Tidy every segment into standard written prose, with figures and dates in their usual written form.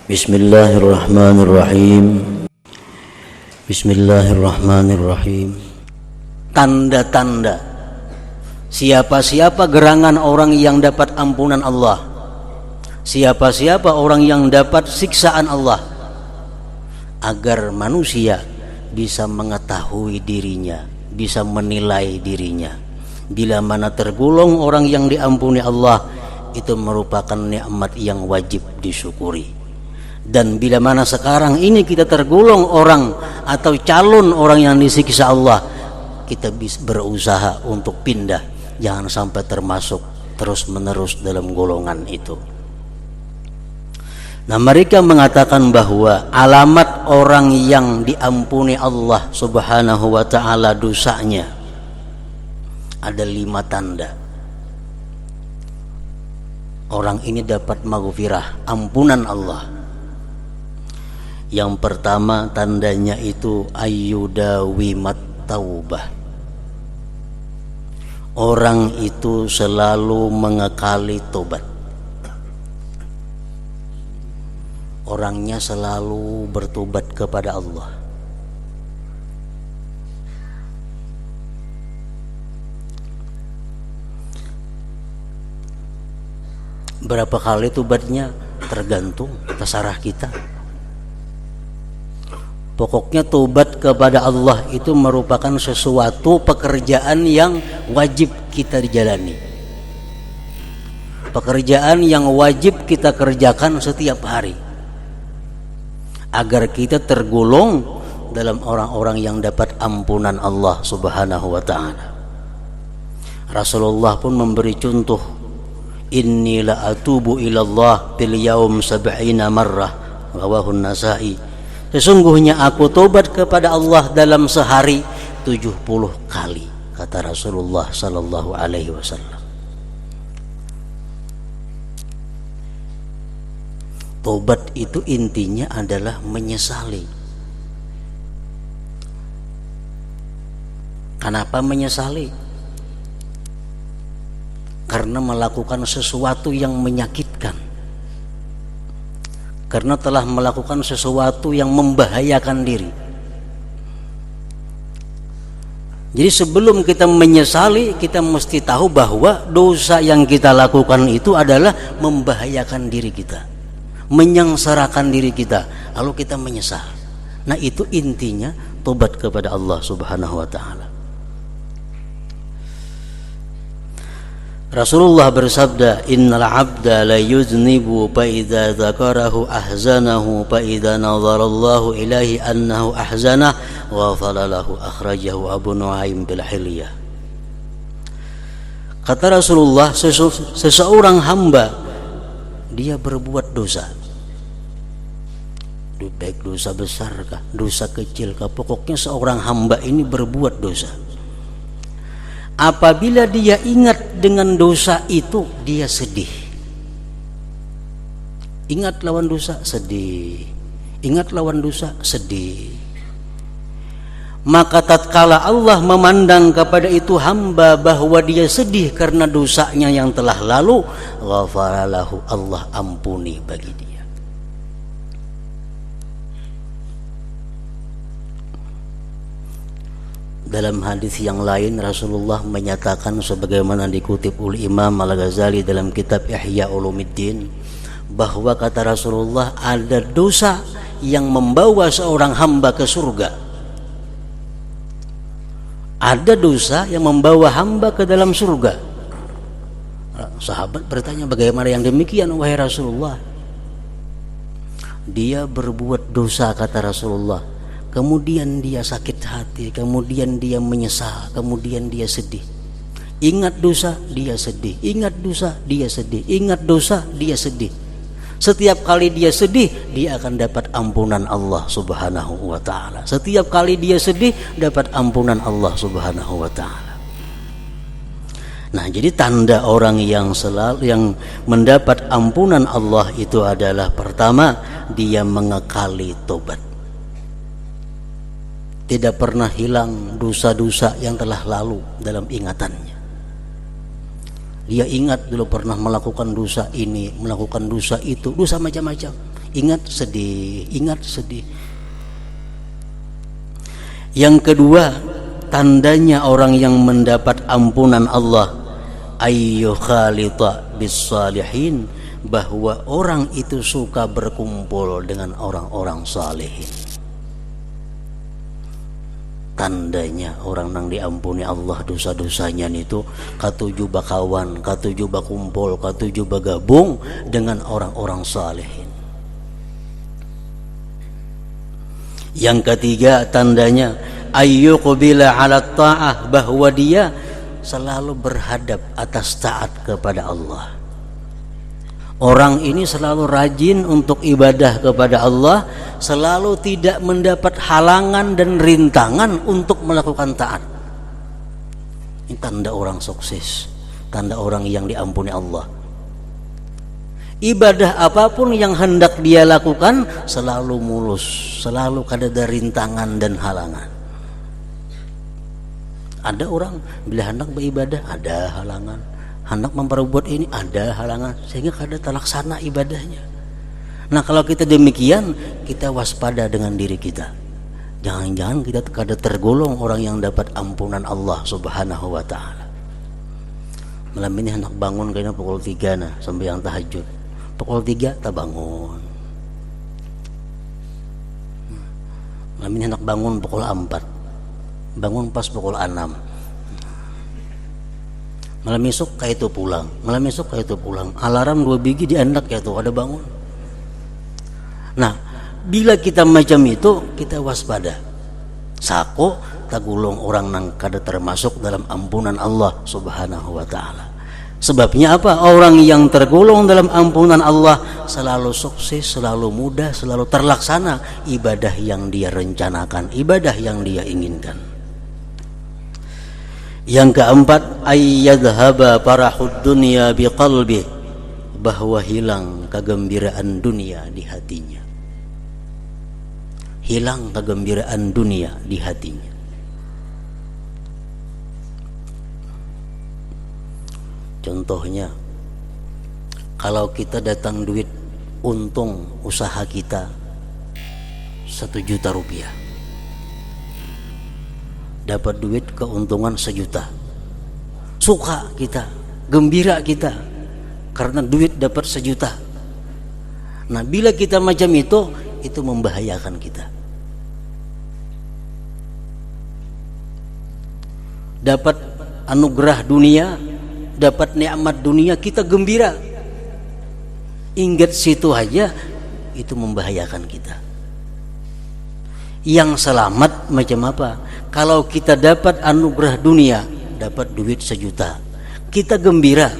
Bismillahirrahmanirrahim. Bismillahirrahmanirrahim. Tanda-tanda siapa-siapa gerangan orang yang dapat ampunan Allah, siapa-siapa orang yang dapat siksaan Allah, agar manusia bisa mengetahui dirinya, bisa menilai dirinya. Bila mana tergolong orang yang diampuni Allah, itu merupakan nikmat yang wajib disyukuri. Dan bila mana sekarang ini kita tergolong orang atau calon orang yang disiksa Allah, kita bisa berusaha untuk pindah, jangan sampai termasuk terus menerus dalam golongan itu. Nah, mereka mengatakan bahwa alamat orang yang diampuni Allah subhanahu wa ta'ala dosanya ada 5 tanda. Orang ini dapat maghfirah, ampunan Allah. Yang pertama tandanya itu ayyudawimat taubah. Orang itu selalu mengekali tobat. Orangnya selalu bertobat kepada Allah. Berapa kali tobatnya tergantung, terserah kita. Pokoknya tobat kepada Allah itu merupakan sesuatu pekerjaan yang wajib kita dijalani, pekerjaan yang wajib kita kerjakan setiap hari, agar kita tergolong dalam orang-orang yang dapat ampunan Allah subhanahu wa ta'ala. Rasulullah pun memberi contoh, inni la atubu ilallah fil yaum 70 marrah, rawahu Nasa'i. Sesungguhnya aku tobat kepada Allah dalam sehari 70 kali, kata Rasulullah sallallahu alaihi wasallam. Tobat itu intinya adalah menyesali. Kenapa menyesali? Karena melakukan sesuatu yang menyakitkan, karena telah melakukan sesuatu yang membahayakan diri. Jadi sebelum kita menyesali, kita mesti tahu bahwa dosa yang kita lakukan itu adalah membahayakan diri kita, menyengsarakan diri kita, lalu kita menyesal. Nah, itu intinya tobat kepada Allah subhanahu wa ta'ala. Rasulullah bersabda, innal abda la yuznibu fa idza dzakarahu ahzanahu fa idza nazarallahu ilaihi annahu ahzanah ghafara lahu, akhrajahu Abu Nuaim bil Hilyah. Kata Rasulullah, seseorang hamba dia berbuat dosa, baik dosa besar kah, dosa kecil kah, pokoknya seorang hamba ini berbuat dosa. Apabila dia ingat dengan dosa itu, dia sedih. Ingat lawan dosa, sedih. Ingat lawan dosa, sedih. Maka tatkala Allah memandang kepada itu hamba bahwa dia sedih karena dosanya yang telah lalu, ghafara lahu, Allah ampuni bagi dia. Dalam hadis yang lain Rasulullah menyatakan sebagaimana dikutip oleh Imam Al-Ghazali dalam kitab Ihya Ulumuddin, bahwa kata Rasulullah, ada dosa yang membawa seorang hamba ke surga, ada dosa yang membawa hamba ke dalam surga. Sahabat bertanya, bagaimana yang demikian wahai Rasulullah? Dia berbuat dosa, kata Rasulullah, kemudian dia sakit hati, kemudian dia menyesal, kemudian dia sedih. Ingat dosa, dia sedih. Ingat dosa, dia sedih. Ingat dosa, dia sedih. Setiap kali dia sedih, dia akan dapat ampunan Allah subhanahu wa ta'ala. Setiap kali dia sedih, dapat ampunan Allah subhanahu wa ta'ala. Nah, jadi tanda orang yang mendapat ampunan Allah itu adalah, pertama, dia mengekali tobat. Tidak pernah hilang dosa-dosa yang telah lalu dalam ingatannya. Dia ingat dulu pernah melakukan dosa ini, melakukan dosa itu, dosa macam-macam. ingat sedih, ingat sedih. Yang kedua, tandanya orang yang mendapat ampunan Allah, ayyu khalita bis salihin, bahwa orang itu suka berkumpul dengan orang-orang salihin. Tandanya orang nang diampuni Allah dosa-dosanya itu katuju bakawan, katuju bakumpul, katuju bagabung dengan orang-orang salihin. Yang ketiga, tandanya ayyuqbila 'ala ta'ah, bahwa dia selalu berhadap atas taat kepada Allah. Orang ini selalu rajin untuk ibadah kepada Allah, selalu tidak mendapat halangan dan rintangan untuk melakukan taat. Ini tanda orang sukses, tanda orang yang diampuni Allah. Ibadah apapun yang hendak dia lakukan selalu mulus, selalu kada rintangan dan halangan. Ada orang bila hendak beribadah ada halangan, hendak memperbuat ini ada halangan, sehingga kada terlaksana ibadahnya. Nah, kalau kita demikian, kita waspada dengan diri kita. Jangan-jangan kita kada tergolong orang yang dapat ampunan Allah Subhanahu wa taala. Malam ini hendak bangun kayaknya pukul 3 nah, sembahyang tahajud. Pukul 3 tak bangun. Malam ini hendak bangun pukul 4. Bangun pas pukul 6. Malam esok kayak itu pulang, malam esok kayak itu pulang. Alarm 2 biji diandak kayak itu ada bangun. Nah, bila kita macam itu, kita waspada. Sako tagulong orang nang kada termasuk dalam ampunan Allah Subhanahu wa taala. Sebabnya apa? Orang yang tergolong dalam ampunan Allah selalu sukses, selalu mudah, selalu terlaksana ibadah yang dia rencanakan, ibadah yang dia inginkan. Yang keempat, ayyadhhaba farahud dunya biqalbi, bahwa hilang kegembiraan dunia di hatinya. Hilang kegembiraan dunia di hatinya. Contohnya, kalau kita datang duit untung usaha kita 1 juta rupiah, dapat duit keuntungan 1 juta, suka kita, gembira kita karena duit dapat 1 juta. Nah, bila kita macam itu membahayakan kita. Dapat anugerah dunia, dapat nikmat dunia, kita gembira, ingat situ aja, itu membahayakan kita. Yang selamat macam apa? Kalau kita dapat anugerah dunia, dapat duit 1 juta, kita gembira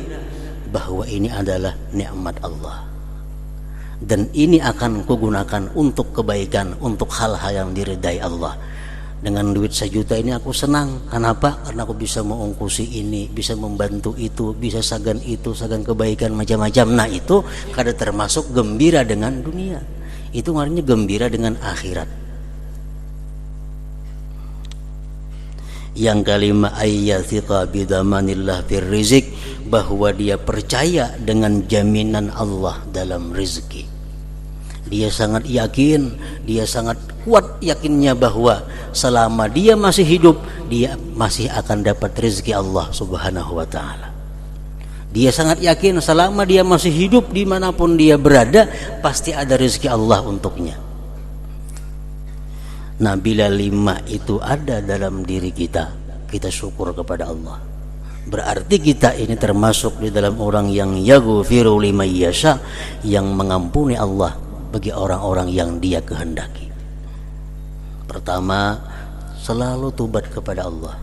bahwa ini adalah nikmat Allah dan ini akan kugunakan untuk kebaikan, untuk hal-hal yang diridai Allah. Dengan duit 1 juta ini aku senang. Kenapa? Karena aku bisa mengungkusi ini, bisa membantu itu, bisa sagan itu, sagan kebaikan macam-macam. Nah, itu kada termasuk gembira dengan dunia. Itu artinya gembira dengan akhirat. Yang kelima, ayyathiqa bidamanillah fir rizq, bahwa dia percaya dengan jaminan Allah dalam rezeki. Dia sangat yakin, dia sangat kuat yakinnya bahwa selama dia masih hidup, dia masih akan dapat rezeki Allah Subhanahu wa taala. Dia sangat yakin selama dia masih hidup, dimanapun dia berada, pasti ada rezeki Allah untuknya. Nah, bila 5 itu ada dalam diri kita, kita syukur kepada Allah. Berarti kita ini termasuk di dalam orang yang yaghfiru liman yasha, yang mengampuni Allah bagi orang-orang yang dia kehendaki. Pertama, selalu tobat kepada Allah.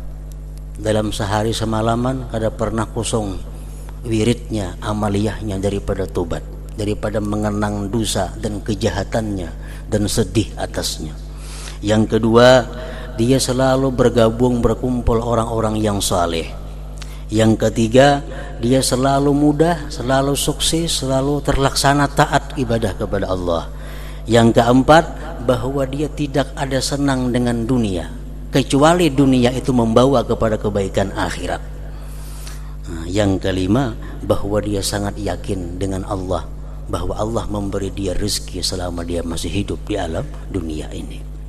Dalam sehari semalaman kada pernah kosong wiridnya, amaliyahnya daripada tobat, daripada mengenang dosa dan kejahatannya dan sedih atasnya. Yang kedua, dia selalu bergabung, berkumpul orang-orang yang saleh. Yang ketiga, dia selalu mudah, selalu sukses, selalu terlaksana taat ibadah kepada Allah. Yang keempat, bahwa dia tidak ada senang dengan dunia, kecuali dunia itu membawa kepada kebaikan akhirat. Nah, yang kelima, bahwa dia sangat yakin dengan Allah bahwa Allah memberi dia rezeki selama dia masih hidup di alam dunia ini.